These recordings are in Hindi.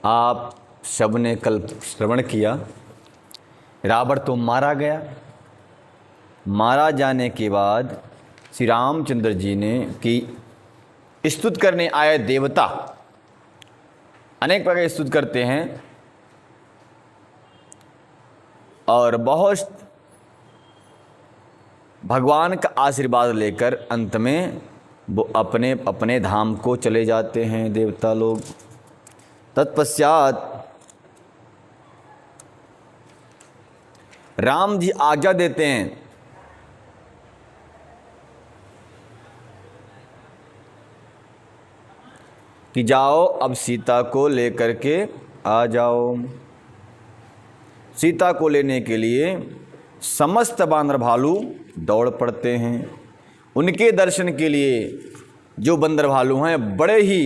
आप सबने कल श्रवण किया, रावण तो मारा गया। मारा जाने के बाद श्री रामचंद्र जी ने कि स्तुति करने आए देवता अनेक प्रकार की स्तुति करते हैं और बहुत भगवान का आशीर्वाद लेकर अंत में वो अपने अपने धाम को चले जाते हैं देवता लोग। तत्पश्चात राम जी आज्ञा देते हैं कि जाओ अब सीता को लेकर के आ जाओ। सीता को लेने के लिए समस्त बानर भालू दौड़ पड़ते हैं। उनके दर्शन के लिए जो बंदर भालू हैं बड़े ही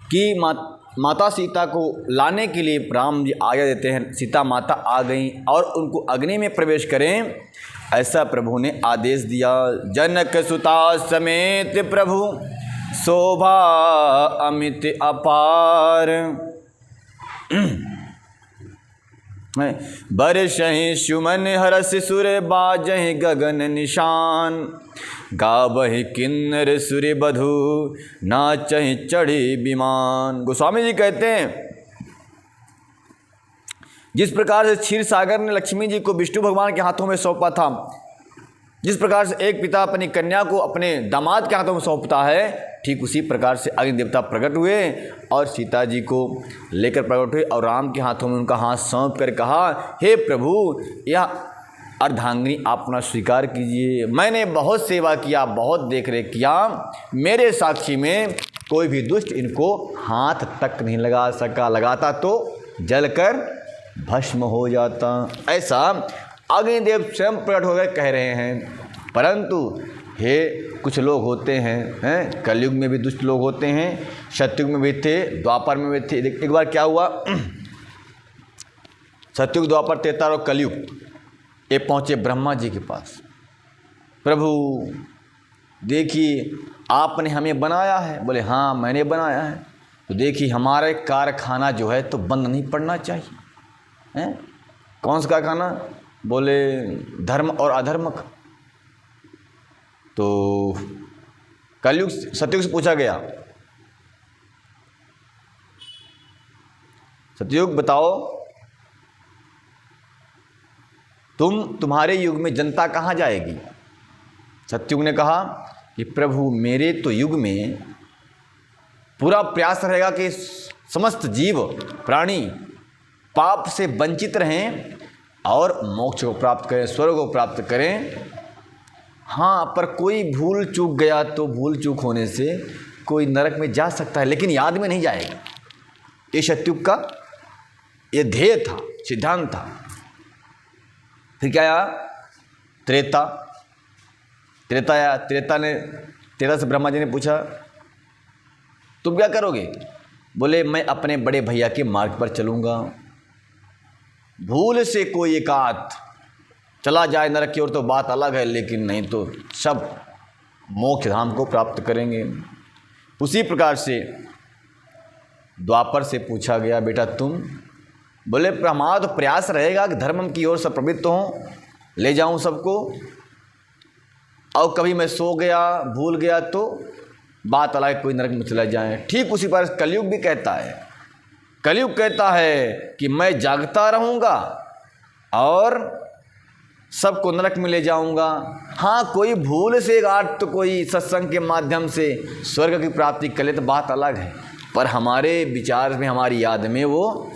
कि माता सीता को लाने के लिए राम जी आज्ञा देते हैं। सीता माता आ गई और उनको अग्नि में प्रवेश करें ऐसा प्रभु ने आदेश दिया। जनक सुता समेत प्रभु शोभा अमित अपार, बरसहि सुमन हरस सुर बाजहि गगन निशान, गावहि किन्नर सुर बधु नाचहि चढ़ी विमान। गोस्वामी जी कहते हैं जिस प्रकार से क्षीर सागर ने लक्ष्मी जी को विष्णु भगवान के हाथों में सौंपा था, जिस प्रकार से एक पिता अपनी कन्या को अपने दामाद के हाथों में सौंपता है, ठीक उसी प्रकार से अग्नि देवता प्रकट हुए और सीता जी को लेकर प्रकट हुए और राम के हाथों में उनका हाथ सौंप कर कहा, हे प्रभु यह अर्धांगिनी आप अपना स्वीकार कीजिए। मैंने बहुत सेवा किया, बहुत देख रेख किया, मेरे साक्षी में कोई भी दुष्ट इनको हाथ तक नहीं लगा सका, लगाता तो जलकर भस्म हो जाता। ऐसा अग्निदेव स्वयं प्रकट होकर कह रहे हैं। परंतु हे कुछ लोग होते हैं कलयुग में भी दुष्ट लोग होते हैं, सतयुग में भी थे, द्वापर में भी थे। एक बार क्या हुआ, सतयुग द्वापर त्रेता और कलयुग ये पहुँचे ब्रह्मा जी के पास। प्रभु देखिए आपने हमें बनाया है। बोले हाँ मैंने बनाया है। तो देखिए हमारा कारखाना जो है तो बंद नहीं पड़ना चाहिए। हैं कौन सा कारखाना? बोले धर्म और अधर्म का। तो कलयुग सतयुग से पूछा गया, सतयुग बताओ तुम्हारे युग में जनता कहाँ जाएगी? सतयुग ने कहा कि प्रभु मेरे तो युग में पूरा प्रयास रहेगा कि समस्त जीव प्राणी पाप से वंचित रहें और मोक्ष को प्राप्त करें, स्वर्ग को प्राप्त करें। हाँ पर कोई भूल चूक गया तो भूल चूक होने से कोई नरक में जा सकता है, लेकिन याद में नहीं जाएगा। ये सतयुग का ये ध्येय था, सिद्धांत था। फिर क्या आया? त्रेता। त्रेता आया। त्रेता से ब्रह्मा जी ने पूछा तुम क्या करोगे? बोले मैं अपने बड़े भैया के मार्ग पर चलूँगा। भूल से कोई एकाध चला जाए नरक की ओर तो बात अलग है, लेकिन नहीं तो सब मोक्ष धाम को प्राप्त करेंगे। उसी प्रकार से द्वापर से पूछा गया बेटा तुम? बोले हमारा तो प्रयास रहेगा कि धर्म की ओर सब प्रवृत्त हों, ले जाऊं सबको, और कभी मैं सो गया भूल गया तो बात अलग, कोई नरक में चला जाए। ठीक उसी पर कलयुग भी कहता है। कलयुग कहता है कि मैं जागता रहूँगा और सबको नरक में ले जाऊंगा। हाँ कोई भूल से तो कोई सत्संग के माध्यम से स्वर्ग की प्राप्ति कर ले तो बात अलग है, पर हमारे विचार में हमारी याद में वो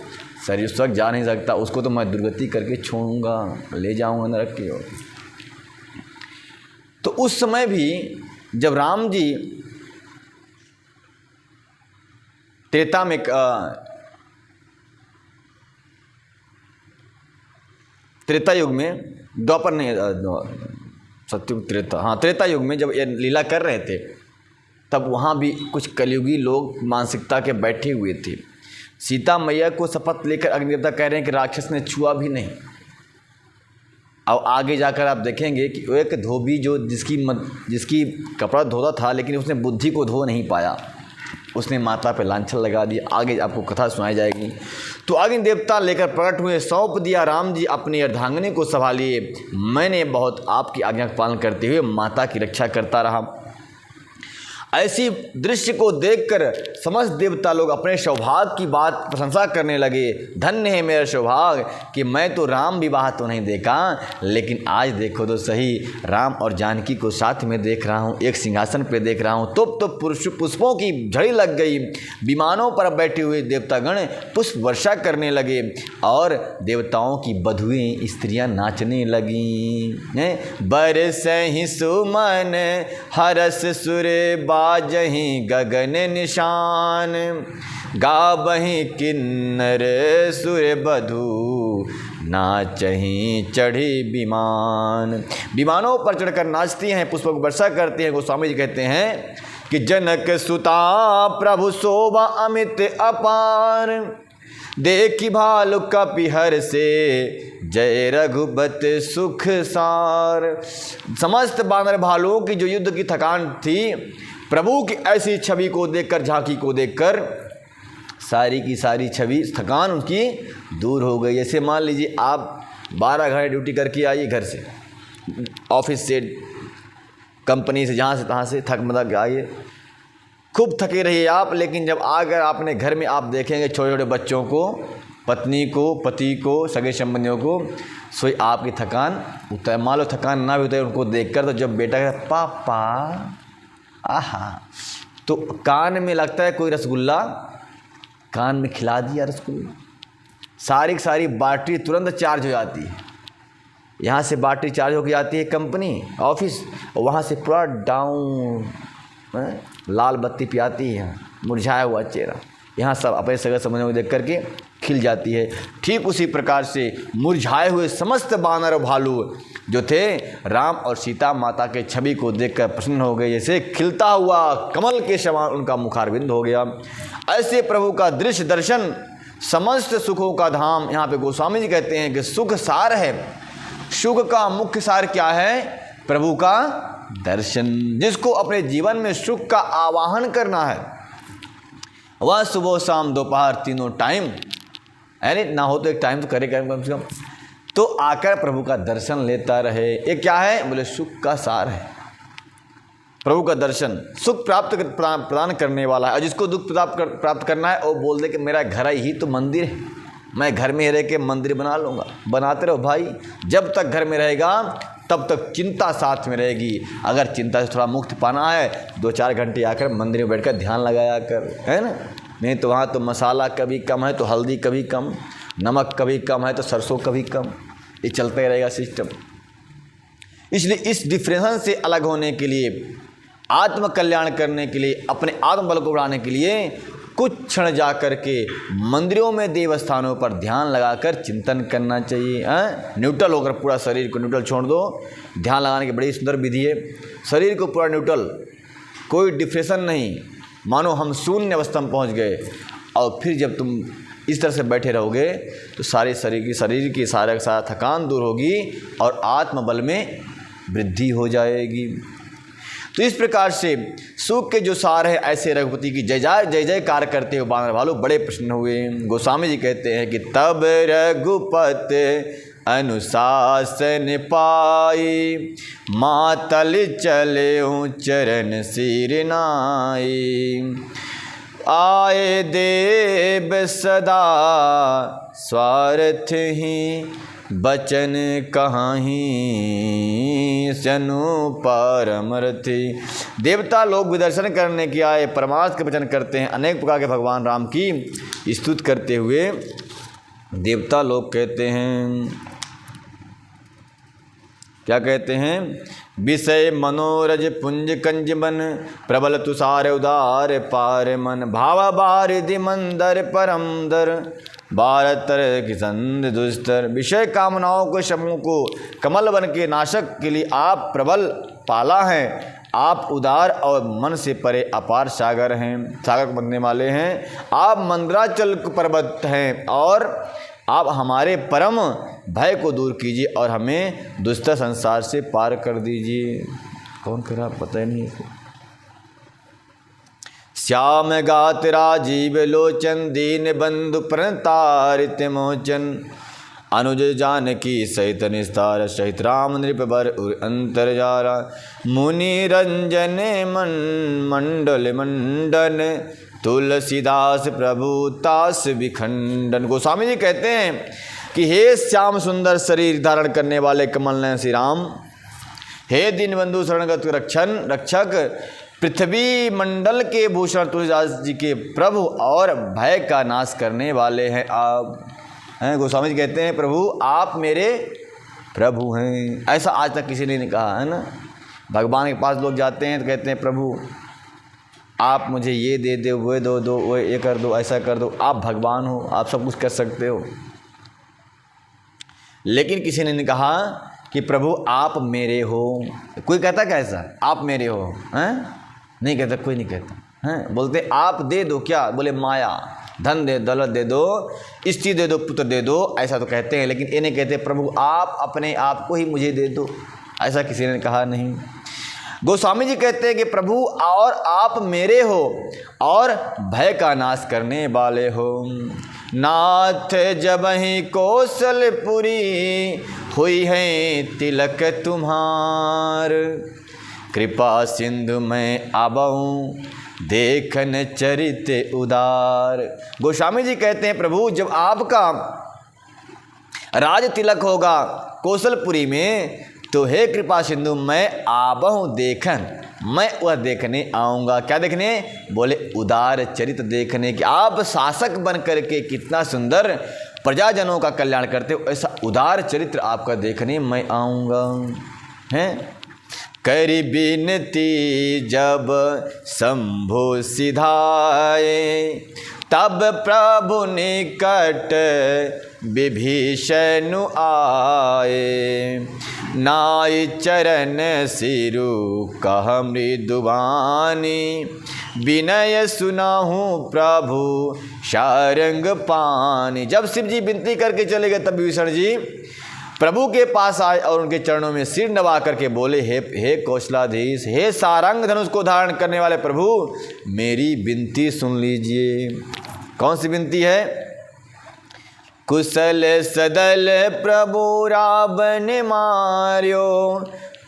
शरीर स्वर्ग जा नहीं सकता, उसको तो मैं दुर्गति करके छोड़ूंगा, ले जाऊंगा नरक की ओर। तो उस समय भी जब राम जी त्रेता में त्रेता युग में, द्वापर नहीं सतयुग त्रेता, हाँ त्रेता युग में जब ये लीला कर रहे थे तब वहाँ भी कुछ कलयुगी लोग मानसिकता के बैठे हुए थे। सीता मैया को शपथ लेकर अग्निदेवता कह रहे हैं कि राक्षस ने छुआ भी नहीं। अब आगे जाकर आप देखेंगे कि एक धोबी जो जिसकी कपड़ा धोता था लेकिन उसने बुद्धि को धो नहीं पाया, उसने माता पे लांछन लगा दिया। आगे आपको कथा सुनाई जाएगी। तो अग्नि देवता लेकर प्रकट हुए, सौंप दिया राम जी अपनी अर्धांगिनी को संभालिए। मैंने बहुत आपकी आज्ञा का पालन करते हुए माता की रक्षा करता रहा। ऐसी दृश्य को देखकर समस्त देवता लोग अपने सौभाग्य की बात प्रशंसा करने लगे। धन्य है मेरा सौभाग्य कि मैं तो राम विवाह तो नहीं देखा, लेकिन आज देखो तो सही, राम और जानकी को साथ में देख रहा हूँ, एक सिंहासन पे देख रहा हूँ। तो पुष्पों की झड़ी लग गई। विमानों पर बैठे हुए देवतागण पुष्प वर्षा करने लगे और देवताओं की बधुएं स्त्रियां नाचने लगीं। बरसहि सुमन हरस सुरे बाजहि गगन निशान, गावहि किन्नर सुर बधू नाचहि चढ़ी विमान। विमानों पर चढ़कर नाचती हैं, पुष्पों की वर्षा करती हैं। गोस्वामी जी कहते हैं कि जनक सुता प्रभु शोभा अमित अपार, देखी भालु कपिहर से जय रघुपत सुख सार। समस्त बानर भालुओं की जो युद्ध की थकान थी, प्रभु की ऐसी छवि को देखकर, झांकी को देखकर सारी की सारी छवि थकान उनकी दूर हो गई। जैसे मान लीजिए आप 12 घंटे ड्यूटी करके आइए, घर से, ऑफिस से, कंपनी से, जहाँ से तहाँ से थक मदा के आइए, खूब थके रहिए आप। लेकिन जब आकर आपने घर में आप देखेंगे छोटे छोटे बच्चों को, पत्नी को, पति को, सगे संबंधियों को, सोई आपकी थकान उतर। मान लो थकान ना भी उतरे उनको देखकर, तो जब बेटा कहता पापा आहा, तो कान में लगता है कोई रसगुल्ला, कान में खिला दिया रसगुल्ला, सारी की सारी बैटरी तुरंत चार्ज हो जाती है। यहाँ से बैटरी चार्ज होकर आती है कंपनी, ऑफिस, और वहाँ से पूरा डाउन, लाल बत्ती पे आती है, मुरझाया हुआ चेहरा। यहाँ सब अपने सगे संबंधियों को देख करके खिल जाती है। ठीक उसी प्रकार से मुरझाए हुए समस्त बानर भालू जो थे, राम और सीता माता के छवि को देखकर प्रसन्न हो गए, जैसे खिलता हुआ कमल के समान उनका मुखारविंद हो गया। ऐसे प्रभु का दृश्य दर्शन समस्त सुखों का धाम। यहाँ पे गोस्वामी जी कहते हैं कि सुख सार है। सुख का मुख्य सार क्या है? प्रभु का दर्शन। जिसको अपने जीवन में सुख का आवाहन करना है, वह सुबह शाम दोपहर तीनों टाइम, यानी ना हो तो एक टाइम तो करे कम से कम, तो आकर प्रभु का दर्शन लेता रहे। ये क्या है? बोले सुख का सार है। प्रभु का दर्शन सुख प्राप्त प्रदान करने वाला है। और जिसको दुख प्राप्त करना है, वो बोल दे कि मेरा घर ही तो मंदिर है, मैं घर में रह के मंदिर बना लूँगा। बनाते रहो भाई, जब तक घर में रहेगा तब तक चिंता साथ में रहेगी। अगर चिंता से थोड़ा मुक्त पाना है, 2-4 घंटे आकर मंदिर में बैठकर ध्यान लगाया कर, है ना। नहीं तो वहाँ तो मसाला कभी कम है तो हल्दी कभी कम, नमक कभी कम है तो सरसों कभी कम, ये चलता ही रहेगा सिस्टम। इसलिए इस डिफ्रेंशन से अलग होने के लिए, आत्म कल्याण करने के लिए, अपने आत्मबल को बढ़ाने के लिए कुछ क्षण जा कर के मंदिरों में, देव स्थानों पर ध्यान लगाकर चिंतन करना चाहिए। न्यूट्रल होकर पूरा शरीर को न्यूट्रल छोड़ दो। ध्यान लगाने की बड़ी सुंदर विधि है। शरीर को पूरा न्यूट्रल, कोई डिप्रेशन नहीं, मानो हम शून्य अवस्था में पहुंच गए। और फिर जब तुम इस तरह से बैठे रहोगे तो सारे शरीर की सारा थकान दूर होगी और आत्मबल में वृद्धि हो जाएगी। तो इस प्रकार से सुख के जो सार है, ऐसे रघुपति की जय जयकार करते हुए बानर भालू बड़े प्रसन्न हुए। गोस्वामी जी कहते हैं कि तब रघुपत अनुशासन पाई, मातल चले चरण सिर नाई। आए देव सदा स्वार्थ ही, बचन कहाही सनु परमर्थी। देवता लोग विदर्शन करने के आए, परमार्थ के वचन करते हैं। अनेक प्रकार के भगवान राम की स्तुति करते हुए देवता लोग कहते हैं, क्या कहते हैं? विषय मनोरज पुंज कंज मन, प्रबल तुषार उदार पार मन। भाव बारिधि मंदर परम दर, भारतर किसंद दुस्तर। विषय कामनाओं के समूह को कमल बन के नाशक के लिए आप प्रबल पाला हैं। आप उदार और मन से परे अपार सागर हैं, सागर को बनने वाले हैं। आप मंदराचल पर्वत हैं और आप हमारे परम भय को दूर कीजिए और हमें दुस्तर संसार से पार कर दीजिए। कौन करा पता ही नहीं। श्याम गात राजीव लोचन दीन बंधु प्रणतारित मोचन अनुज जानकी सहित निस्तार सहित राम नृपर अंतरजारा मुनि रंजन मन मंडल मंडन तुलसीदास प्रभु तास विखंडन। गोस्वामी जी कहते हैं कि हे श्याम सुंदर शरीर धारण करने वाले कमल नयन श्री राम, हे दीनबंधु शरणगत रक्षक, पृथ्वी मंडल के भूषण तुलसीदास जी के प्रभु और भय का नाश करने वाले हैं आप हैं। गोस्वामी जी कहते हैं प्रभु आप मेरे प्रभु हैं। ऐसा आज तक किसी ने नहीं कहा है ना। भगवान के पास लोग जाते हैं तो कहते हैं प्रभु आप मुझे ये दे दो, वो दो, वो ये कर दो, ऐसा कर दो। आप भगवान हो, आप सब कुछ कर सकते हो। लेकिन किसी ने नहीं कहा कि प्रभु आप मेरे हो। कोई कहता क्या ऐसा आप मेरे हो हैं? नहीं कहता, कोई नहीं कहता हैं। बोलते आप दे दो, क्या बोले माया, धन दे, दौलत दे दो, स्त्री दे दो, पुत्र दे दो, ऐसा तो कहते हैं। लेकिन ये नहीं कहते प्रभु आप अपने आप को ही मुझे दे दो, ऐसा किसी ने कहा नहीं। गोस्वामी जी कहते हैं कि प्रभु और आप मेरे हो और भय का नाश करने वाले हो। नाथ जबहि कौशलपुरी हुई है तिलक तुम्हार, कृपा सिंधु में आबऊं देखन चरित उदार। गोस्वामी जी कहते हैं प्रभु जब आपका राज तिलक होगा कौशलपुरी में तो हे कृपा सिंधु मैं आबहूँ देखन, मैं वह देखने आऊँगा। क्या देखने? बोले उदार चरित देखने कि आप शासक बन करके कितना सुंदर प्रजाजनों का कल्याण करते हो, ऐसा उदार चरित्र आपका देखने मैं आऊँगा। हैं करी बिनती जब शंभु सिधाए, तब प्रभु निकट विभीषण आए, नाई चरण सिरु कह मृदुवानी, विनय सुनाहूँ प्रभु शारंग पानी। जब शिव जी विनती करके चले गए तब विभीषण जी प्रभु के पास आए और उनके चरणों में सिर नवा करके बोले हे कौशलाधीश, हे सारंग धनुष को धारण करने वाले प्रभु मेरी विनती सुन लीजिए। कौन सी विनती है? कुशल सदल प्रभु रावण मार्यो,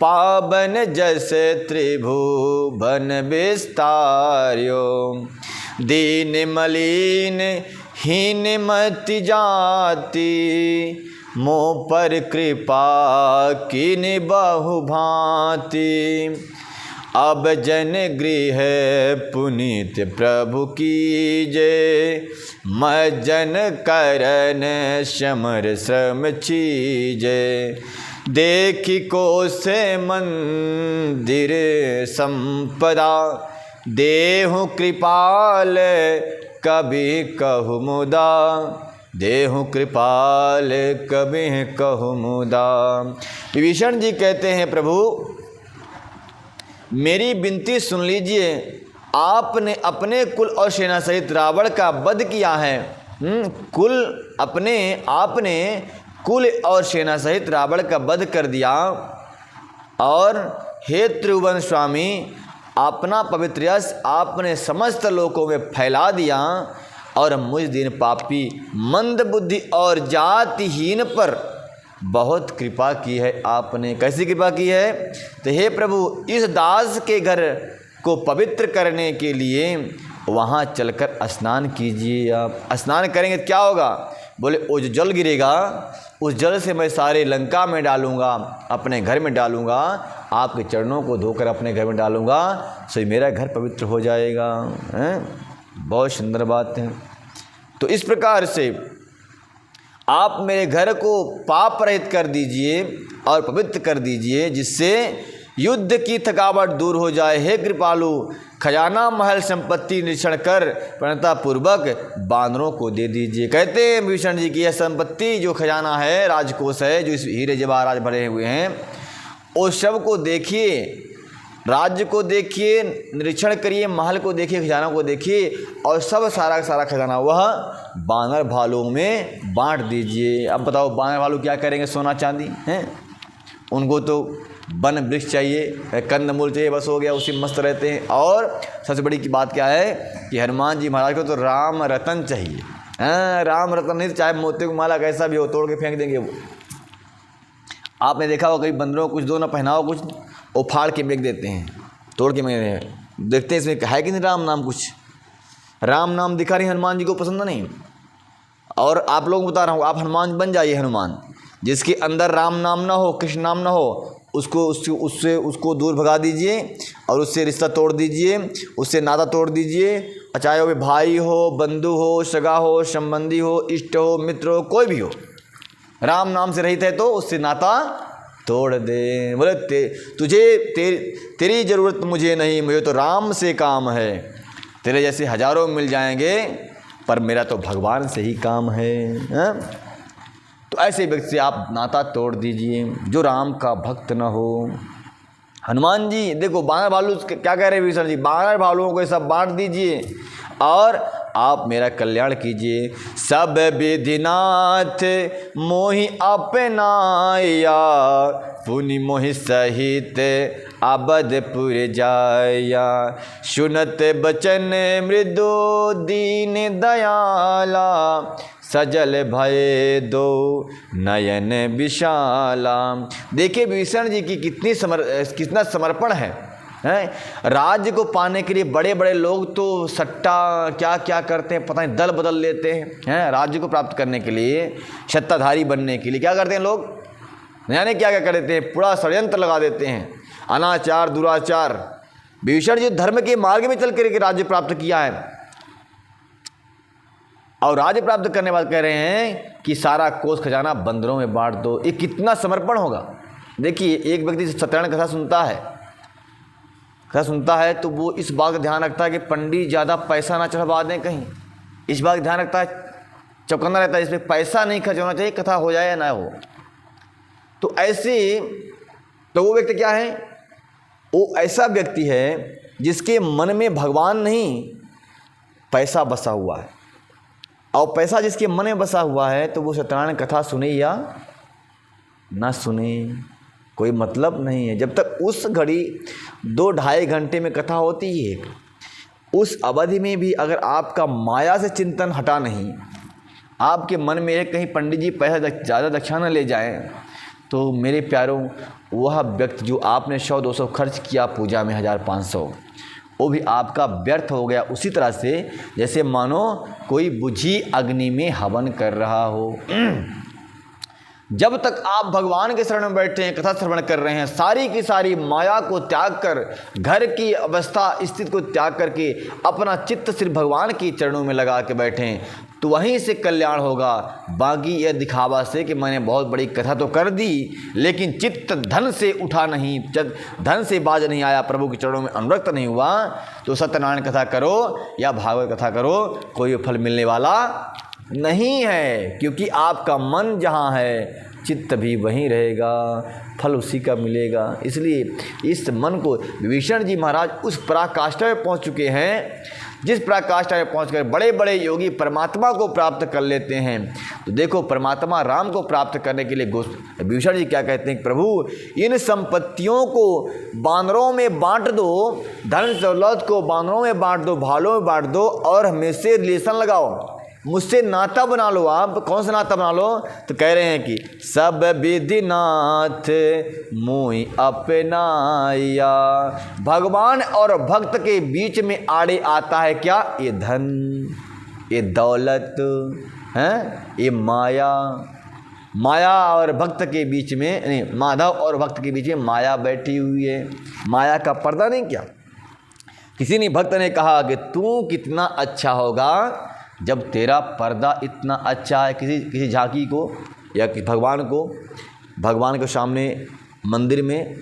पावन जस त्रिभुवन विस्तार्यो, दीन मलिन हीन मति जाति, मोह पर कृपा कीन बहु भांति, अब जन गृह पुनीत प्रभु कीजे, मज्जन करन समर श्रम चीजे, देखी को से मंदिर संपदा, देहु कृपाल कभी कहु मुदा, देहु कृपाल कभी कहु मुदा। विभीषण जी कहते हैं प्रभु मेरी विनती सुन लीजिए, आपने अपने कुल और सेना सहित रावण का वध किया है। आपने कुल और सेना सहित रावण का वध कर दिया और हे त्रिभुवन स्वामी अपना पवित्र यश आपने समस्त लोकों में फैला दिया और मुझ दिन पापी मंद बुद्धि और जातिहीन पर बहुत कृपा की है आपने। कैसी कृपा की है? तो हे प्रभु इस दास के घर को पवित्र करने के लिए वहाँ चलकर स्नान कीजिए। आप स्नान करेंगे तो क्या होगा? बोले वो जो जल गिरेगा उस जल से मैं सारे लंका में डालूंगा, अपने घर में डालूंगा, आपके चरणों को धोकर अपने घर में डालूंगा, सो मेरा घर पवित्र हो जाएगा। बहुत सुंदर बात है। तो इस प्रकार से आप मेरे घर को पाप रहित कर दीजिए और पवित्र कर दीजिए, जिससे युद्ध की थकावट दूर हो जाए। हे कृपालु खजाना महल संपत्ति निरीक्षण कर प्रणतापूर्वक बानरों को दे दीजिए। कहते हैं विभीषण जी की यह संपत्ति जो खजाना है, राजकोष है, जो इस हीरे जवाहरात भरे हुए हैं, उस सब को देखिए, राज्य को देखिए, निरीक्षण करिए, महल को देखिए, खजाना को देखिए और सब सारा सारा खजाना वह बानर भालुओं में बांट दीजिए। अब बताओ बानर भालू क्या करेंगे? सोना चांदी हैं, उनको तो वन वृक्ष चाहिए, कंदमूल चाहिए, बस हो गया, उसी में मस्त रहते हैं। और सबसे बड़ी की बात क्या है कि हनुमान जी महाराज को तो राम रतन चाहिए। राम रतन नहीं तो चाहे मोती की माला कैसा भी हो तोड़ के फेंक देंगे वो। आपने देखा हो कभी बंदरों को कुछ दो ना पहनाओ कुछ, वो फाड़ के फेंक देते हैं, तोड़ के फेंक देखते हैं इसमें है कि नहीं राम नाम, कुछ राम नाम दिखा रही हनुमान जी को पसंद नहीं। और आप लोगों को बता रहा हूँ, आप हनुमान बन जाइए हनुमान, जिसके अंदर राम नाम ना हो, कृष्ण नाम ना हो, उसको दूर भगा दीजिए और उससे रिश्ता तोड़ दीजिए, उससे नाता तोड़ दीजिए। चाहे वो भाई हो, बंधु हो, सगा हो, संबंधी हो, इष्ट हो, मित्र हो, कोई भी हो, राम नाम से रहित है तो उससे नाता तोड़ दे। बोले तेरी ज़रूरत मुझे नहीं, मुझे तो राम से काम है। तेरे जैसे हजारों मिल जाएंगे पर मेरा तो भगवान से ही काम है। तो ऐसे व्यक्ति से आप नाता तोड़ दीजिए जो राम का भक्त न हो। हनुमान जी देखो बानर भालू क्या कह रहे हैं विभीषण जी, बानर भालुओं को सब बांट दीजिए और आप मेरा कल्याण कीजिए। सब विधिनाथ मोहि अपनाया, पुनि मोहि सहित अबधपुर जाया। सुनत बचन मृदु दीन दयाला, सजल भय दो नयन विशाला। देखिए विभीषण जी की कितना समर्पण है। राज्य को पाने के लिए बड़े बड़े लोग तो सट्टा क्या क्या करते हैं, पता नहीं दल बदल लेते हैं। राज्य को प्राप्त करने के लिए, सत्ताधारी बनने के लिए क्या करते हैं लोग, यानी क्या क्या कर देते हैं, पूरा षड्यंत्र लगा देते हैं, अनाचार दुराचार। विभीषण जी धर्म के मार्ग में चल कर राज्य प्राप्त किया है और राज्य प्राप्त करने बाद कह रहे हैं कि सारा कोष खजाना बंदरों में बांट दो। ये कितना समर्पण होगा। देखिए एक व्यक्ति सत्यनारायण कथा सुनता है तो वो इस बात का ध्यान रखता है कि पंडित ज़्यादा पैसा ना चढ़वा दें कहीं, इस बात का ध्यान रखता है, चौकन्ना रहता है, इस पर पैसा नहीं खर्च होना चाहिए, कथा हो जाए या ना हो। तो ऐसे तो वो व्यक्ति क्या है, वो ऐसा व्यक्ति है जिसके मन में भगवान नहीं पैसा बसा हुआ है। और पैसा जिसके मन में बसा हुआ है तो वो सत्यनारायण कथा सुने या ना सुने कोई मतलब नहीं है। जब तक उस घड़ी 2-2.5 घंटे में कथा होती है, उस अवधि में भी अगर आपका माया से चिंतन हटा नहीं, आपके मन में है कहीं पंडित जी पैसा ज़्यादा दक्षिणा ले जाएं, तो मेरे प्यारों वह व्यक्ति जो आपने 100-200 खर्च किया पूजा में 1000-500, वो भी आपका व्यर्थ हो गया। उसी तरह से जैसे मानो कोई बुझी अग्नि में हवन कर रहा हो। जब तक आप भगवान के शरण में बैठे हैं, कथा श्रवण कर रहे हैं, सारी की सारी माया को त्याग कर, घर की अवस्था स्थिति को त्याग करके अपना चित्त सिर्फ भगवान की चरणों में लगा के बैठें, तो वहीं से कल्याण होगा। बाकी यह दिखावा से कि मैंने बहुत बड़ी कथा तो कर दी लेकिन चित्त धन से उठा नहीं, धन से बाज नहीं आया, प्रभु के चरणों में अनुरक्त नहीं हुआ, तो सत्यनारायण कथा करो या भागवत कथा करो, कोई फल मिलने वाला नहीं है। क्योंकि आपका मन जहाँ है चित्त भी वहीं रहेगा, फल उसी का मिलेगा। इसलिए इस मन को विभीषण जी महाराज उस पराकाष्ठा में पहुँच चुके हैं जिस पराकाष्ठा में पहुँचकर बड़े बड़े योगी परमात्मा को प्राप्त कर लेते हैं। तो देखो परमात्मा राम को प्राप्त करने के लिए विभीषण जी क्या कहते हैं, प्रभु इन संपत्तियों को बानरों में बांट दो, धन दौलत को बानरों में बांट दो, भालों में बांट दो और हमेशा रिलेशन लगाओ, मुझसे नाता बना लो। आप कौन सा नाता बना लो, तो कह रहे हैं कि सब विधिनाथ मोहि अपनाया। भगवान और भक्त के बीच में आड़े आता है क्या, ये धन, ये दौलत है, ये माया। माया और भक्त के बीच में नहीं, माधव और भक्त के बीच में माया बैठी हुई है। माया का पर्दा नहीं क्या। किसी ने भक्त ने कहा कि तू कितना अच्छा होगा जब तेरा पर्दा इतना अच्छा है। किसी झांकी को या भगवान के सामने मंदिर में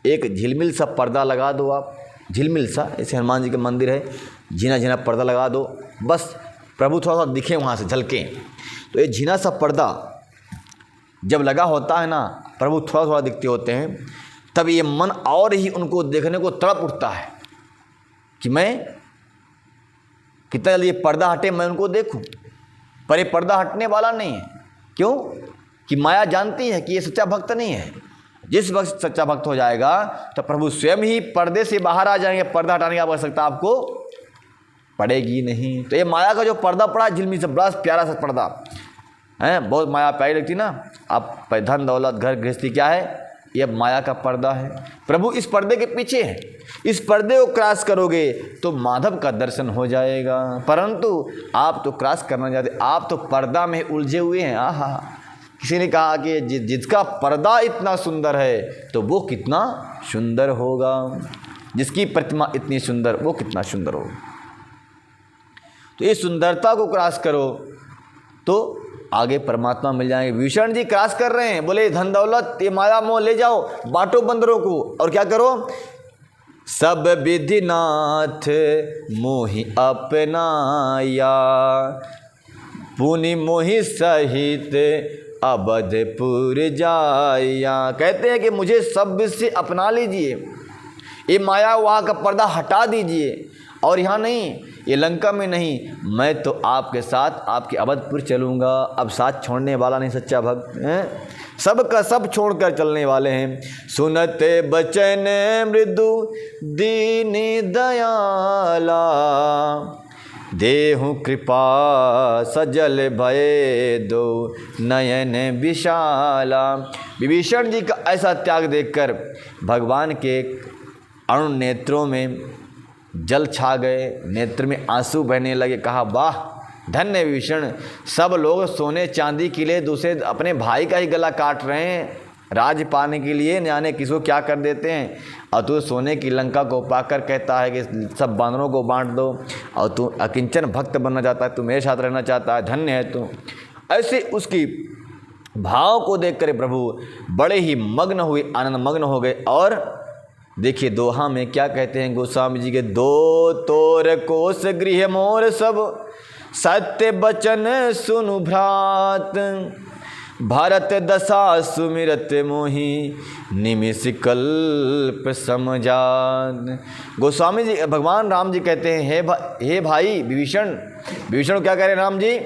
एक झिलमिल सा पर्दा लगा दो आप, झिलमिल सा, ऐसे हनुमान जी का मंदिर है, झीना झीना पर्दा लगा दो, बस प्रभु थोड़ा सा दिखे वहाँ से झलकें। तो ये झीना सा पर्दा जब लगा होता है ना, प्रभु थोड़ा थोड़ा दिखते होते हैं, तब ये मन और ही उनको देखने को तड़प उठता है कि मैं कितना जल्दी ये पर्दा हटे, मैं उनको देखूं। पर ये पर्दा हटने वाला नहीं है। क्यों? कि माया जानती है कि ये सच्चा भक्त नहीं है। जिस वक्त सच्चा भक्त हो जाएगा तो प्रभु स्वयं ही पर्दे से बाहर आ जाएंगे, पर्दा हटाने की आवश्यकता आपको पड़ेगी नहीं। तो ये माया का जो पर्दा पड़ा झिलमिल से, बड़ा प्यारा सा पर्दा है, बहुत माया प्यारी लगती ना। आप धन दौलत घर गृहस्थी क्या है, ये माया का पर्दा है। प्रभु इस पर्दे के पीछे है, इस पर्दे को क्रॉस करोगे तो माधव का दर्शन हो जाएगा। परंतु आप तो क्रॉस करना चाहते, आप तो पर्दा में उलझे हुए हैं। आहा, किसी ने कहा कि जिसका पर्दा इतना सुंदर है तो वो कितना सुंदर होगा, जिसकी प्रतिमा इतनी सुंदर वो कितना सुंदर होगा। तो ये सुंदरता को क्रॉस करो तो आगे परमात्मा मिल जाएंगे। विभीषण जी क्रॉस कर रहे हैं, बोले धन दौलत ये माया मोह ले जाओ, बांटो बंदरों को, और क्या करो, सब विधिनाथ मोहि अपनाया, पुनि मोहि सहित अवधपुर जाया। कहते हैं कि मुझे सब से अपना लीजिए, ये माया वहाँ का पर्दा हटा दीजिए, और यहाँ नहीं, ये लंका में नहीं, मैं तो आपके साथ आपके अवधपुर चलूँगा। अब साथ छोड़ने वाला नहीं सच्चा भक्त हैं, सब का सब छोड़कर चलने वाले हैं। सुनते बचन मृदु दीन दयाला, देहु कृपा सजल भय दो नयन विशाला। विभीषण जी का ऐसा त्याग देखकर भगवान के अरुण नेत्रों में जल छा गए, नेत्र में आंसू बहने लगे। कहा वाह धन्य विभीषण, सब लोग सोने चांदी के लिए दूसरे अपने भाई का ही गला काट रहे हैं, राज पाने के लिए न जाने किसको क्या कर देते हैं, और तू सोने की लंका को पाकर कहता है कि सब बानरों को बांट दो, और तू अकिंचन भक्त बनना चाहता है, तू मेरे साथ रहना चाहता है, धन्य है तू। ऐसे उसकी भाव को देख कर प्रभु बड़े ही मग्न हुए, आनंद मग्न हो गए। और देखिए दोहा में क्या कहते हैं गोस्वामी जी के, दो तोर कोस गृह मोर सब, सत्य बचन सुनु भ्रात, भारत दशा सुमिरत मोहि, निमिष कल्प समझात। गोस्वामी जी भगवान राम जी कहते हैं, हे भाई विभीषण, विभीषण क्या कह रहे हैं राम जी,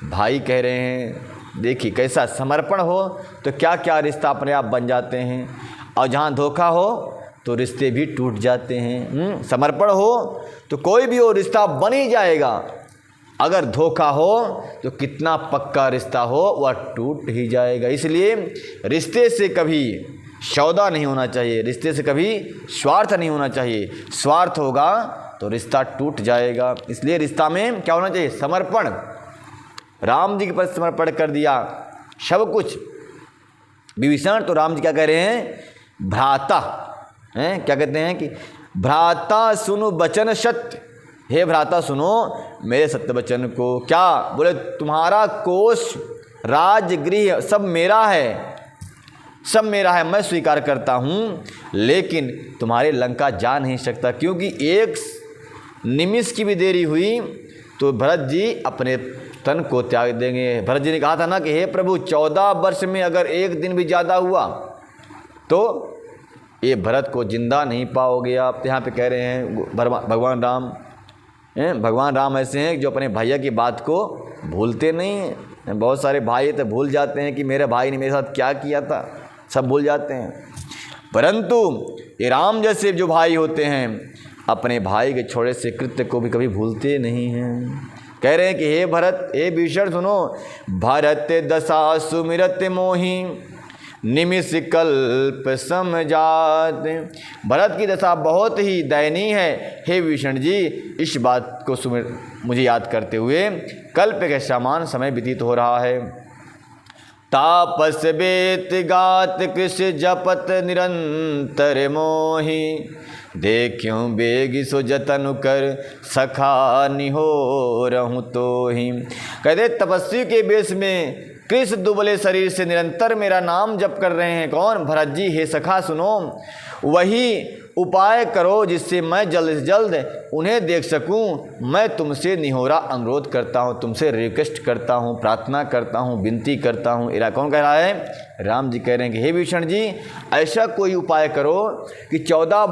भाई कह रहे हैं। देखिए कैसा समर्पण हो तो क्या क्या रिश्ता अपने आप बन जाते हैं, और जहाँ धोखा हो तो रिश्ते भी टूट जाते हैं। समर्पण हो तो कोई भी हो रिश्ता बन ही जाएगा, अगर धोखा हो तो कितना पक्का रिश्ता हो वह टूट ही जाएगा। इसलिए रिश्ते से कभी सौदा नहीं होना चाहिए, रिश्ते से कभी स्वार्थ नहीं होना चाहिए, स्वार्थ होगा तो रिश्ता टूट जाएगा। इसलिए रिश्ता में क्या होना चाहिए, समर्पण। राम जी के प्रति समर्पण कर दिया सब कुछ विभीषण, तो राम जी क्या कह रहे हैं, भ्राता हैं, क्या कहते हैं कि भ्राता सुनो बचन सत्य, हे भ्राता सुनो मेरे सत्य वचन को। क्या बोले, तुम्हारा कोष राजगृह सब मेरा है, सब मेरा है, मैं स्वीकार करता हूँ, लेकिन तुम्हारे लंका जा नहीं सकता, क्योंकि एक निमिष की भी देरी हुई तो भरत जी अपने तन को त्याग देंगे। भरत जी ने कहा था ना कि हे प्रभु 14 वर्ष में अगर एक दिन भी ज़्यादा हुआ तो ये भरत को जिंदा नहीं पाओगे आप। यहाँ पे कह रहे हैं भगवान राम, भगवान राम ऐसे हैं जो अपने भैया की बात को भूलते नहीं हैं। बहुत सारे भाई तो भूल जाते हैं कि मेरे भाई ने मेरे साथ क्या किया था, सब भूल जाते हैं, परंतु ये राम जैसे जो भाई होते हैं अपने भाई के छोड़े से कृत्य को भी कभी भूलते नहीं हैं। कह रहे हैं कि हे भरत, हे विभीषण सुनो, भरत दशा सुमिरत मोहि, निमिष कल्प समझात। भरत की दशा बहुत ही दयनीय है, हे विभीषण जी इस बात को मुझे याद करते हुए कल्प के समान समय व्यतीत हो रहा है। तापस बेत गात कृष जपत निरंतर मोहि, देखूं बेगी सो जतन कर सखा निहो रहूं तो ही। कहते तपस्वी के वेश में कृष दुबले शरीर से निरंतर मेरा नाम जप कर रहे हैं। कौन? भरत जी। हे सखा सुनो, वही उपाय करो जिससे मैं जल्द से जल्द उन्हें देख सकूं। मैं तुमसे निहोरा अनुरोध करता हूं, तुमसे रिक्वेस्ट करता हूं, प्रार्थना करता हूं, विनती करता हूं। इरा कौन कह रहा है? राम जी कह रहे हैं कि हे विभीषण जी, ऐसा कोई उपाय करो कि 14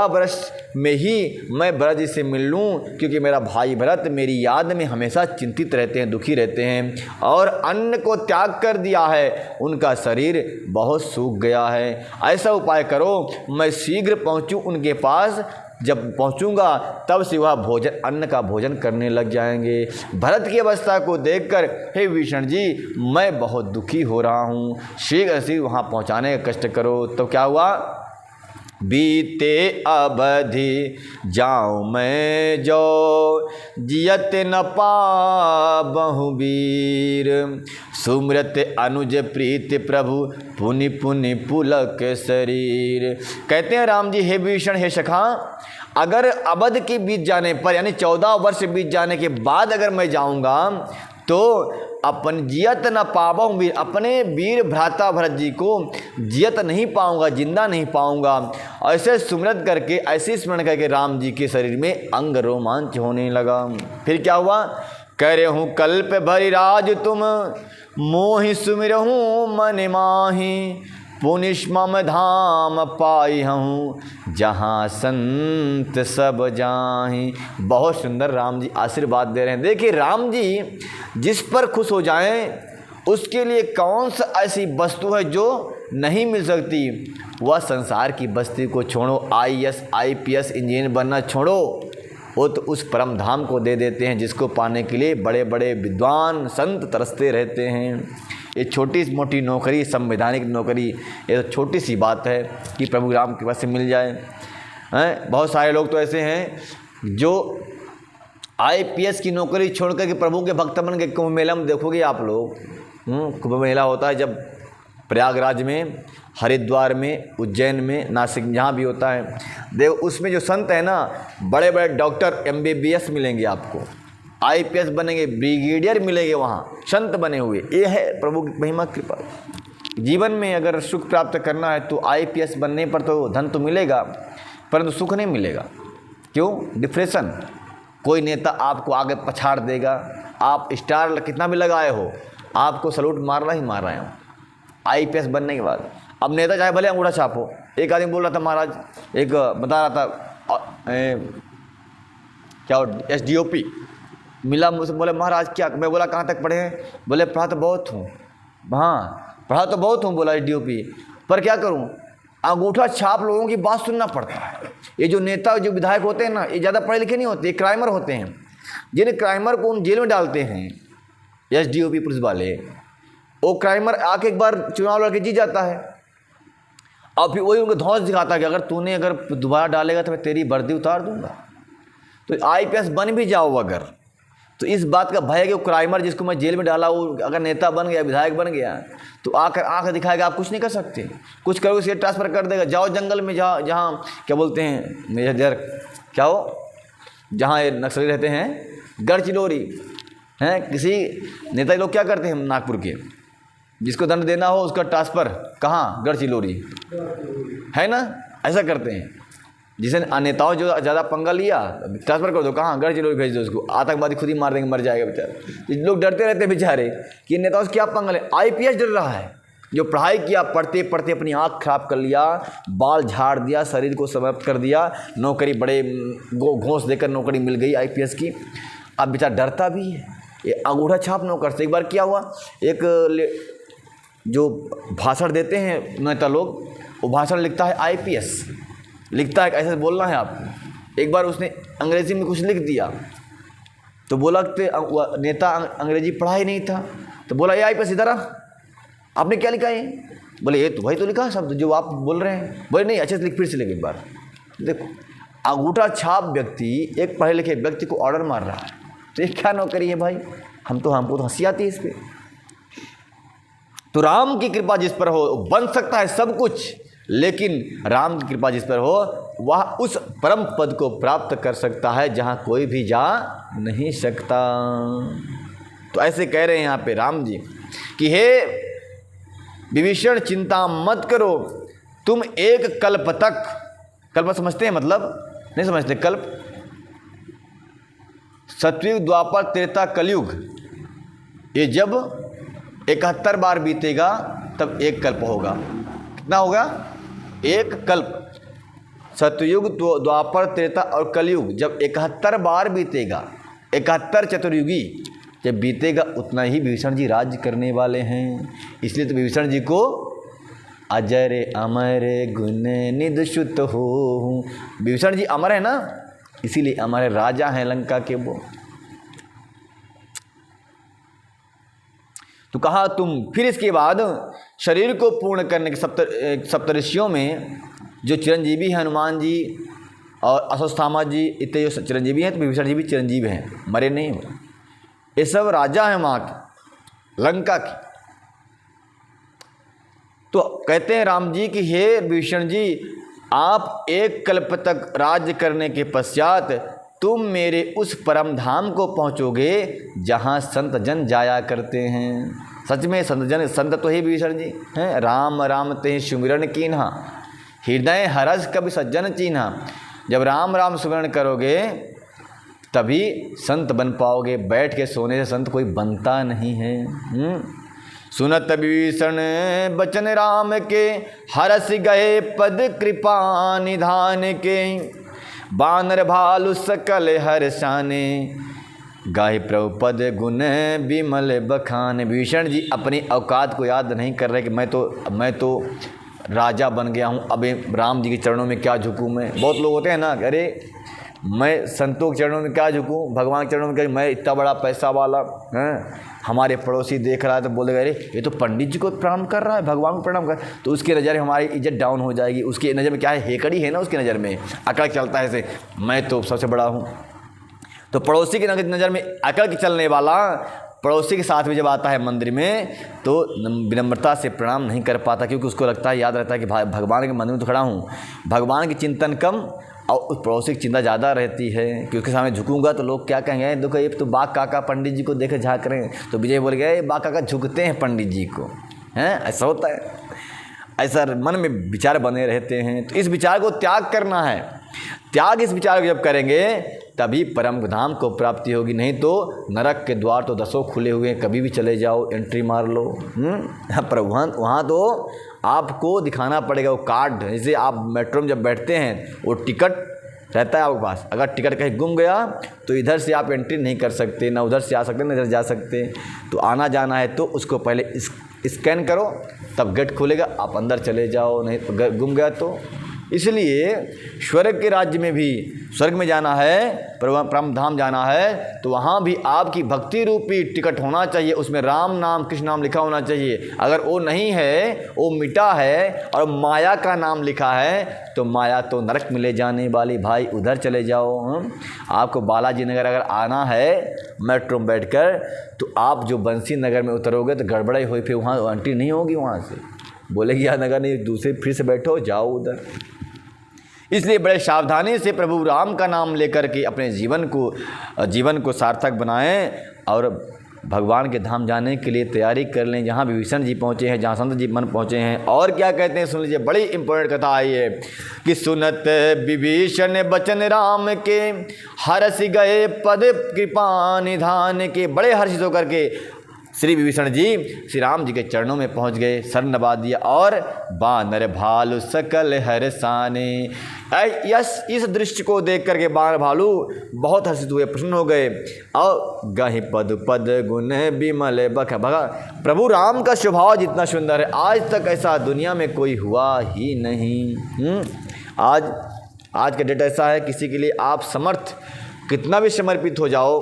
वर्ष में ही मैं भरत जी से मिल लूँ, क्योंकि मेरा भाई भरत मेरी याद में हमेशा चिंतित रहते हैं, दुखी रहते हैं और अन्न को त्याग कर दिया है, उनका शरीर बहुत सूख गया है। ऐसा उपाय करो मैं शीघ्र पहुँचूँ उनके पास। जब पहुंचूंगा तब से वह अन्न का भोजन करने लग जाएंगे। भरत की अवस्था को देखकर हे विभीषण जी, मैं बहुत दुखी हो रहा हूँ, शीघ्र से वहाँ पहुँचाने का कष्ट करो। तो क्या हुआ? बीते अवधि जाऊँ मैं जो जियत न पाबहु वीर, सुमृत अनुज प्रीत प्रभु पुनि पुनि पुलक शरीर। कहते हैं राम जी, हे विभीषण, हे सखा, अगर अवध के बीत जाने पर यानी 14 वर्ष बीत जाने के बाद अगर मैं जाऊंगा तो अपन जियत न पाऊँ वीर, अपने वीर भ्राता भरत जी को जियत नहीं पाऊंगा, जिंदा नहीं पाऊंगा। ऐसे सुमरत करके, ऐसे स्मरण करके राम जी के शरीर में अंग रोमांच होने लगा। फिर क्या हुआ? कह रहे हूँ कल्प भरि राज तुम मोहि सुमिरहूँ मन माही, पुनिश मम धाम पाई हूँ जहाँ संत सब जाहीं। बहुत सुंदर राम जी आशीर्वाद दे रहे हैं। देखिए, राम जी जिस पर खुश हो जाएं उसके लिए कौन सा ऐसी वस्तु है जो नहीं मिल सकती। वह संसार की बस्ती को छोड़ो, IAS IPS इंजीनियर बनना छोड़ो, वो तो उस परम धाम को दे देते हैं जिसको पाने के लिए बड़े बड़े विद्वान संत तरसते रहते हैं। ये छोटी मोटी नौकरी, संवैधानिक नौकरी, ये तो छोटी सी बात है कि प्रभु राम के पास से मिल जाए। बहुत सारे लोग तो ऐसे हैं जो IPS की नौकरी छोड़ कर के प्रभु के भक्त बन के कुंभ मेला में देखोगे आप लोग। कुंभ मेला होता है जब प्रयागराज में, हरिद्वार में, उज्जैन में, नासिक, जहाँ भी होता है, देव उसमें जो संत है ना, बड़े बड़े डॉक्टर MBBS मिलेंगे आपको, IPS बनेंगे, ब्रिगेडियर मिलेंगे वहाँ, संत बने हुए। ये है प्रभु की महिमा कृपा। जीवन में अगर सुख प्राप्त करना है तो IPS बनने पर तो धन तो मिलेगा, परंतु सुख नहीं मिलेगा। क्यों? डिप्रेशन। कोई नेता आपको आगे पछाड़ देगा, आप स्टार कितना भी लगाए हो, आपको सलूट मारना ही मार रहे हो IPS बनने के बाद। अब नेता चाहे भले अंगूठा छापो। एक आदमी बोल रहा था महाराज, एक बता रहा था क्या SDOP मिला मुझसे, बोले महाराज क्या? मैं बोला कहाँ तक पढ़े हैं? बोले पढ़ा तो बहुत हूँ। हाँ, पढ़ा तो बहुत हूँ, बोला SDOP, पर क्या करूँ, अंगूठा छाप लोगों की बात सुनना पड़ता है। ये जो नेता, जो विधायक होते हैं ना, ये ज़्यादा पढ़े लिखे नहीं होते, ये क्राइमर होते हैं। जिन क्राइमर को उन जेल में डालते हैं SDOP पुलिस वाले, वो क्राइमर आके एक बार चुनाव लड़के जीत जाता है और फिर वही उनको धौंस दिखाता है कि अगर तूने अगर दोबारा डालेगा तो मैं तेरी वर्दी उतार दूंगा। तो IPS बन भी जाओ अगर, तो इस बात का भय है कि वो क्राइमर जिसको मैं जेल में डाला, वो अगर नेता बन गया, विधायक बन गया, तो आकर आंख दिखाएगा, आप कुछ नहीं कर सकते। कुछ करोगे से ट्रांसफ़र कर देगा। जाओ जंगल में, जहाँ क्या बोलते हैं मेजर, क्या हो, जहाँ ये नक्सली रहते हैं, गढ़चिलौरी हैं। किसी नेता लोग क्या करते हैं नागपुर के, जिसको दंड देना हो उसका ट्रांसफ़र कहाँ? गढ़चिलौरी, है ना, ऐसा करते हैं। जिसे नेताओं जो ज़्यादा पंगा लिया, ट्रांसफ़र कर दो कहाँ? गढ़चिलौरी भेज दो उसको, आतंकवादी खुद ही मार देंगे, मर जाएगा बेचारा। लोग डरते रहते हैं बेचारे कि नेताओं से क्या पंगा ले। IPS डर रहा है, जो पढ़ाई किया, पढ़ते पढ़ते अपनी आँख खराब कर लिया, बाल झाड़ दिया, शरीर को समाप्त कर दिया, नौकरी बड़े घोंस देकर नौकरी मिल गई IPS की। अब बेचारा डरता भी है। ये अंगूठा छाप नौकर से एक बार क्या हुआ, एक जो भाषण देते हैं नेता लोग, वो भाषण लिखता है IPS, लिखता है ऐसे बोलना है आपको। एक बार उसने अंग्रेज़ी में कुछ लिख दिया तो बोला कि नेता अंग्रेजी पढ़ा ही नहीं था, तो बोला ये IPS इधर आ, आपने क्या लिखा है? बोले ये तो वही तो लिखा शब्द जो आप बोल रहे हैं। बोले नहीं, अच्छे से लिख, फिर से लिख एक बार। देखो, अंगूठा छाप व्यक्ति एक पढ़े लिखे व्यक्ति को ऑर्डर मार रहा है, तो ये क्या नौकरी है भाई? हमको तो हंसी आती है इस पर। तो राम की कृपा जिस पर हो बन सकता है सब कुछ, लेकिन राम की कृपा जिस पर हो वह उस परम पद को प्राप्त कर सकता है जहाँ कोई भी जा नहीं सकता। तो ऐसे कह रहे हैं यहाँ पे राम जी कि हे विभीषण, चिंता मत करो, तुम एक कल्प तक, कल्प समझते हैं मतलब? नहीं समझते कल्प? सतयुग, द्वापर, त्रेता, कलयुग, ये जब 71 बार बीतेगा तब एक कल्प होगा। कितना होगा? एक कल्प। सतयुग, द्वापर, त्रेता और कलयुग जब 71 बार बीतेगा, 71 चतुर्युगी जब बीतेगा, उतना ही विभीषण जी राज्य करने वाले हैं। इसलिए तो विभीषण जी को अजर अमर गुण निधि सुत हो। विभीषण जी अमर है ना, इसीलिए हमारे राजा हैं लंका के वो। तो कहा तुम फिर इसके बाद शरीर को पूर्ण करने के सप्तऋषियों में जो चिरंजीवी हैं, हनुमान जी और अश्वत्थामा जी इतने जो चिरंजीवी हैं, तो विभीषण जी भी चिरंजीवी हैं, मरे नहीं हो। ये सब राजा हैं वहाँ के, लंका की। तो कहते हैं राम जी कि हे विभीषण जी, आप एक कल्प तक राज्य करने के पश्चात तुम मेरे उस परम धाम को पहुँचोगे जहाँ संत जन जाया करते हैं। सच में संत तो ही विभीषण जी हैं। राम राम ते सुमिरन कीन्हा, हृदय हरस कभी सज्जन चीन्हा। जब राम राम सुमिरन करोगे तभी संत बन पाओगे। बैठ के सोने से संत कोई बनता नहीं है। सुनत विभीषण बचन राम के, हरस गए पद कृपा निधान के। बानर भालु सकल हर्षाने, गाय प्रभु पद गुण विमल बखान। विभीषण जी अपनी औकात को याद नहीं कर रहे कि मैं तो राजा बन गया हूँ, अब राम जी के चरणों में क्या झुकूँ मैं। बहुत लोग होते हैं ना, अरे मैं संतों के चरणों में क्या झुकूँ, भगवान के चरणों में क्या, मैं इतना बड़ा पैसा वाला हैं। हमारे पड़ोसी देख रहा है तो बोलेगा अरे ये तो पंडित जी को प्रणाम कर रहा है, भगवान को प्रणाम कर, तो उसकी नज़र में हमारी इज्जत डाउन हो जाएगी। उसकी नज़र में क्या है, हेकड़ी है ना, उसकी नज़र में अकड़ चलता है ऐसे, मैं तो सबसे बड़ा हूँ। तो पड़ोसी की नज़र में अकड़ के चलने वाला पड़ोसी के साथ भी जब आता है मंदिर में तो विनम्रता से प्रणाम नहीं कर पाता, क्योंकि उसको लगता है, याद रहता है कि भगवान के मंदिर में तो खड़ा हूँ। भगवान की चिंतन कम और उस पड़ोसी की चिंता ज़्यादा रहती है कि उसके सामने झुकूंगा तो लोग क्या कहेंगे, देखो ये तो बाग काका पंडित जी को देखे झाँक रहे हैं। तो विजय बोल गया, ये बाग काका झुकते हैं पंडित जी को, हैं, ऐसा होता है। ऐसा मन में विचार बने रहते हैं। तो इस विचार को त्याग करना है। त्याग इस विचार को जब करेंगे तभी परम धाम को प्राप्ति होगी। नहीं तो नरक के द्वार तो 10 खुले हुए हैं, कभी भी चले जाओ, एंट्री मार लो। पर वहाँ तो आपको दिखाना पड़ेगा वो कार्ड। जैसे आप मेट्रो में जब बैठते हैं वो टिकट रहता है आपके पास, अगर टिकट कहीं गुम गया तो इधर से आप एंट्री नहीं कर सकते, ना उधर से आ सकते, ना इधर जा सकते। तो आना जाना है तो उसको पहले स्कैन करो, तब गेट खुलेगा, आप अंदर चले जाओ, नहीं तो गुम गया तो। इसलिए स्वर्ग के राज्य में भी, स्वर्ग में जाना है, परम धाम जाना है, तो वहाँ भी आपकी भक्ति रूपी टिकट होना चाहिए। उसमें राम नाम कृष्ण नाम लिखा होना चाहिए। अगर वो नहीं है, वो मिटा है और माया का नाम लिखा है, तो माया तो नरक में ले जाने वाली, भाई उधर चले जाओ। आपको बालाजी नगर अगर आना है मेट्रो में बैठकर, तो आप जो बंसी नगर में उतरोगे तो गड़बड़ाई हुई, फिर वहाँ एंट्री नहीं होगी। वहाँ से बोलेगी यार नगर नहीं, दूसरे फिर से बैठो, जाओ उधर। इसलिए बड़े सावधानी से प्रभु राम का नाम लेकर के अपने जीवन को सार्थक बनाएं और भगवान के धाम जाने के लिए तैयारी कर लें, जहाँ विभीषण जी पहुँचे हैं, जहाँ संत जी मन पहुँचे हैं। और क्या कहते हैं सुन लीजिए, बड़ी इंपॉर्टेंट कथा आई है कि सुनत विभीषण बचन राम के, हर्ष गए पद कृपा निधान के। बड़े हर्षित होकर के श्री विभीषण जी श्री राम जी के चरणों में पहुंच गए, सर नवा दिया और बानर भालू सकल हर्षाने। इस दृश्य को देख करके बानर भालू बहुत हर्षित हुए, प्रसन्न हो गए। और गहि पद पद गुण विमल बख भगा। प्रभु राम का स्वभाव जितना सुंदर है, आज तक ऐसा दुनिया में कोई हुआ ही नहीं। आज का डेट ऐसा है, किसी के लिए आप समर्थ कितना भी समर्पित हो जाओ,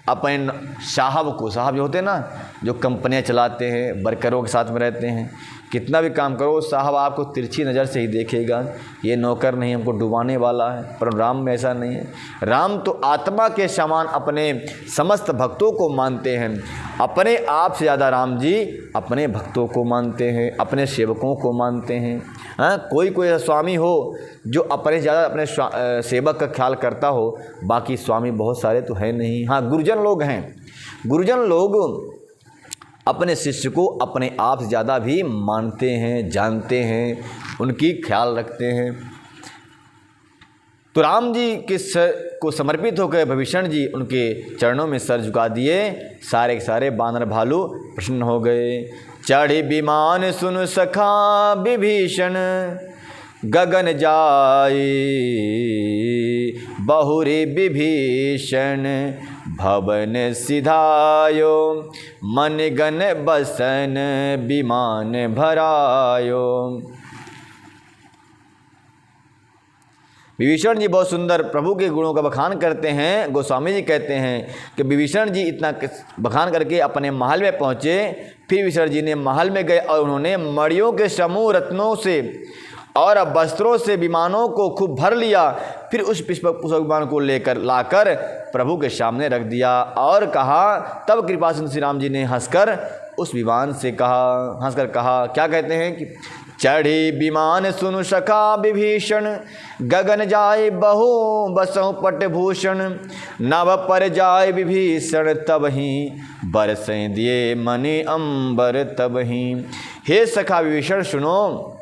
अपन साहब जो होते हैं ना, जो कंपनियां चलाते हैं, वर्करों के साथ में रहते हैं, कितना भी काम करो, साहब आपको तिरछी नज़र से ही देखेगा, ये नौकर नहीं हमको डुबाने वाला है। पर राम में ऐसा नहीं है। राम तो आत्मा के समान अपने समस्त भक्तों को मानते हैं। अपने आप से ज़्यादा राम जी अपने भक्तों को मानते हैं, अपने सेवकों को मानते हैं। हाँ, कोई ऐसा स्वामी हो जो अपने ज़्यादा अपने सेवक का ख्याल करता हो, बाकी स्वामी बहुत सारे तो है नहीं। हाँ, गुरुजन लोग हैं। गुरुजन लोग अपने शिष्य को अपने आप से ज़्यादा भी मानते हैं, जानते हैं, उनकी ख्याल रखते हैं। तो राम जी के सर को समर्पित होकर विभीषण जी उनके चरणों में सर झुका दिए। सारे के सारे बानर भालू प्रसन्न हो गए। चढ़ी विमान सुन सखा विभीषण, गगन जाए बहुरे विभीषण, भवन सिधायो मन गन बसन, विमान भरायो। विभीषण जी बहुत सुंदर प्रभु के गुणों का बखान करते हैं। गोस्वामी जी कहते हैं कि विभीषण जी इतना बखान करके अपने महल में पहुँचे। फिर विभीषण जी ने महल में गए और उन्होंने मणियों के समूह रत्नों से और वस्त्रों से विमानों को खूब भर लिया। फिर उस पुष्पक विमान को लेकर लाकर प्रभु के सामने रख दिया और कहा, तब कृपा सिंधु श्री राम जी ने हंसकर उस विमान से कहा, क्या कहते हैं कि चढ़ी विमान सुनु सखा विभीषण, गगन जाए बहु बसहु पटभूषण, नभ पर जाए विभीषण तबहि, बरसें दिए मनि अंबर तबहि। हे सखा विभीषण सुनो,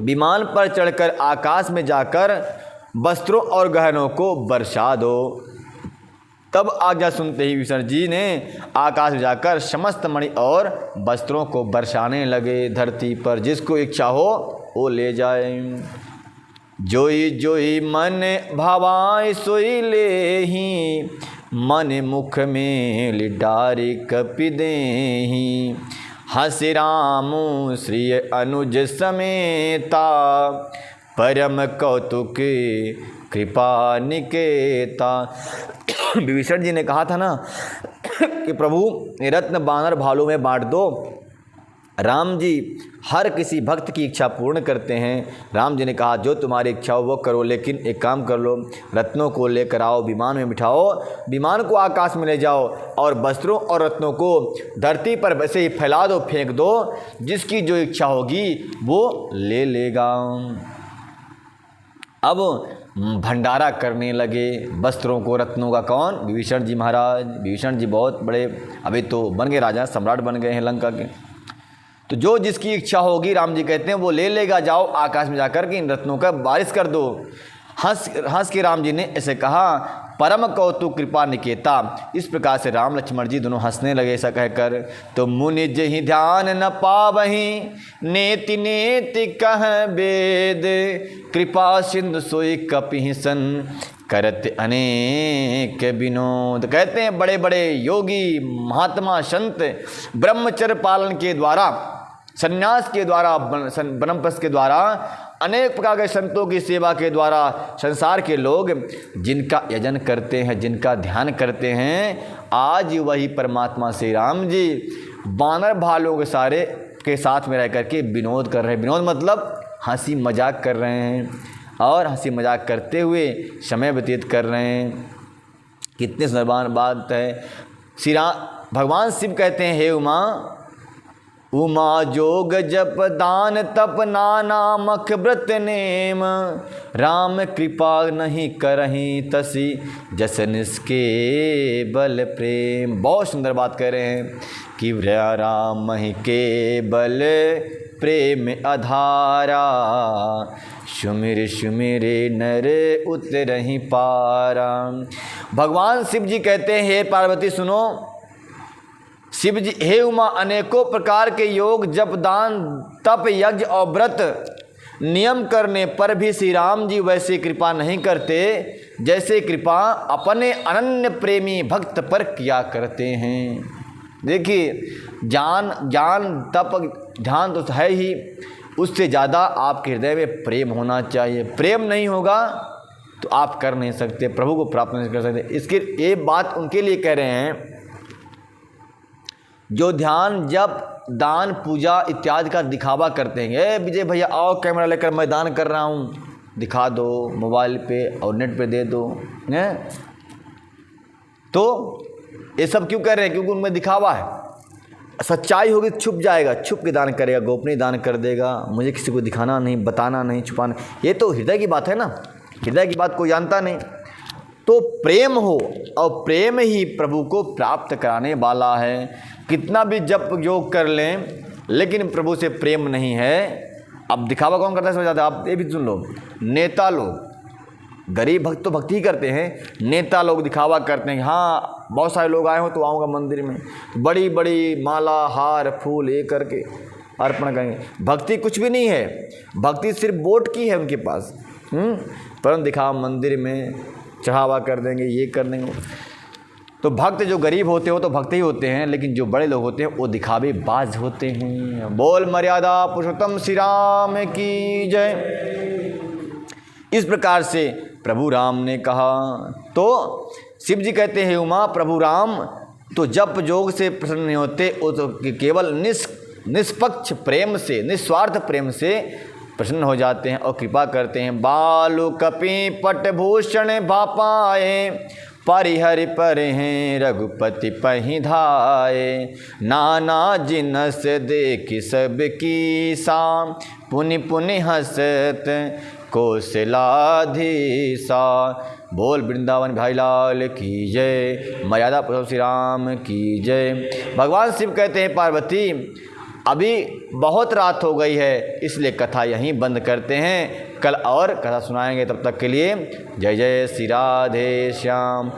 विमान पर चढ़कर आकाश में जाकर वस्त्रों और गहनों को बरसा दो। तब आज्ञा सुनते ही विभीषण जी ने आकाश में जाकर समस्त मणि और वस्त्रों को बरसाने लगे धरती पर। जिसको इच्छा हो वो ले जाए। जोई जोई मन भावाय सोई लेहि, मन मुख में लिडारी कपि देहि, हंसि रामु श्री अनुज समेता, परम कौतुक कृपा निकेता। विभीषण जी ने कहा था ना कि प्रभु रत्न बानर भालों में बांट दो। राम जी हर किसी भक्त की इच्छा पूर्ण करते हैं। राम जी ने कहा जो तुम्हारी इच्छा हो वो करो, लेकिन एक काम कर लो, रत्नों को लेकर आओ, विमान में बिठाओ, विमान को आकाश में ले जाओ और वस्त्रों और रत्नों को धरती पर वैसे ही फैला दो, फेंक दो। जिसकी जो इच्छा होगी वो ले लेगा। अब भंडारा करने लगे वस्त्रों को, रत्नों का। कौन? विभीषण जी महाराज। विभीषण जी बहुत बड़े, अभी तो बन गए राजा, सम्राट बन गए हैं लंका के। तो जो जिसकी इच्छा होगी राम जी कहते हैं वो ले लेगा। जाओ आकाश में जाकर के इन रत्नों का बारिश कर दो। हंस के राम जी ने ऐसे कहा, परम कौतुक कृपा निकेता। इस प्रकार से राम लक्ष्मण जी दोनों हंसने लगे ऐसा कहकर। तो मुनि जहि ध्यान न पावहि, नेति नेति कह वेद, कृपा सिंधु सोई कपिहि सन, करत अनेक विनोद। कहते हैं बड़े बड़े योगी महात्मा संत ब्रह्मचर्य पालन के द्वारा, संन्यास के द्वारा, बनपस के द्वारा, अनेक प्रकार के संतों की सेवा के द्वारा संसार के लोग जिनका यजन करते हैं, जिनका ध्यान करते हैं, आज वही परमात्मा श्री राम जी बानर भालों के सारे के साथ में रह करके विनोद कर रहे हैं। विनोद मतलब हंसी मजाक कर रहे हैं और हंसी मजाक करते हुए समय व्यतीत कर रहे हैं। कितने सुंदर बात है। श्री राम भगवान शिव कहते हैं, हे उमा, उमा जोग जप दान तप नाना मख व्रत नेम, राम कृपा नहीं करही तसी, जस निष्के बल प्रेम। बहुत सुंदर बात कह रहे हैं कि राम ही केवल प्रेम आधारा, सुमिर सुमिरे नर उतरहि पारा। भगवान शिव जी कहते हैं, हे पार्वती सुनो, शिव जी, हे उमा, अनेकों प्रकार के योग जप दान तप यज्ञ और व्रत नियम करने पर भी श्री राम जी वैसे कृपा नहीं करते जैसे कृपा अपने अनन्य प्रेमी भक्त पर किया करते हैं। देखिए, ज्ञान तप ध्यान तो है ही, उससे ज़्यादा आपके हृदय में प्रेम होना चाहिए। प्रेम नहीं होगा तो आप कर नहीं सकते, प्रभु को प्राप्त नहीं कर सकते। इसके ये बात उनके लिए कह रहे हैं जो ध्यान जप दान पूजा इत्यादि का दिखावा करते हैं। विजय भैया आओ कैमरा लेकर मैं दान कर रहा हूँ, दिखा दो मोबाइल पे और नेट पे दे दो, हैं? तो ये सब क्यों कर रहे हैं? क्योंकि उनमें दिखावा है। सच्चाई होगी छुप जाएगा, छुप के दान करेगा, गोपनीय दान कर देगा, मुझे किसी को दिखाना नहीं, बताना नहीं, छुपाना। ये तो हृदय की बात है ना, हृदय की बात कोई जानता नहीं। तो प्रेम हो और प्रेम ही प्रभु को प्राप्त कराने वाला है। कितना भी जप योग कर लें लेकिन प्रभु से प्रेम नहीं है। अब दिखावा कौन करता है समझ आता है? आप ये भी सुन लो, नेता लोग, गरीब भक्त तो भक्ति ही करते हैं, नेता लोग दिखावा करते हैं, हाँ बहुत सारे लोग आए हो तो आऊँगा मंदिर में, बड़ी बड़ी माला हार फूल ये करके अर्पण करेंगे। भक्ति कुछ भी नहीं है, भक्ति सिर्फ वोट की है उनके पास। परंतु दिखावा मंदिर में चढ़ावा कर देंगे, ये कर देंगे। तो भक्त जो गरीब होते हो तो भक्त ही होते हैं, लेकिन जो बड़े लोग होते हैं वो दिखावे बाज होते हैं। बोल मर्यादा पुरुषोत्तम श्री राम की जय। इस प्रकार से प्रभु राम ने कहा। तो शिव जी कहते हैं उमा प्रभु राम तो जप योग से प्रसन्न नहीं होते, वो तो केवल निष्पक्ष प्रेम से, निस्वार्थ प्रेम से प्रसन्न हो जाते हैं और कृपा करते हैं। बालु कपि पटभूषण भापाए परिहरि पर हैं रघुपति पहि धाये। नाना जिनस देख सब की साम पुनि पुनि हसत कौशलाधीसा। बोल वृंदावन भाई लाल की जय, मर्यादा पुरुषोत्तम श्री राम की जय। भगवान शिव कहते हैं पार्वती अभी बहुत रात हो गई है, इसलिए कथा यहीं बंद करते हैं, कल और कथा सुनाएंगे। तब तक के लिए जय जय श्री राधे श्याम।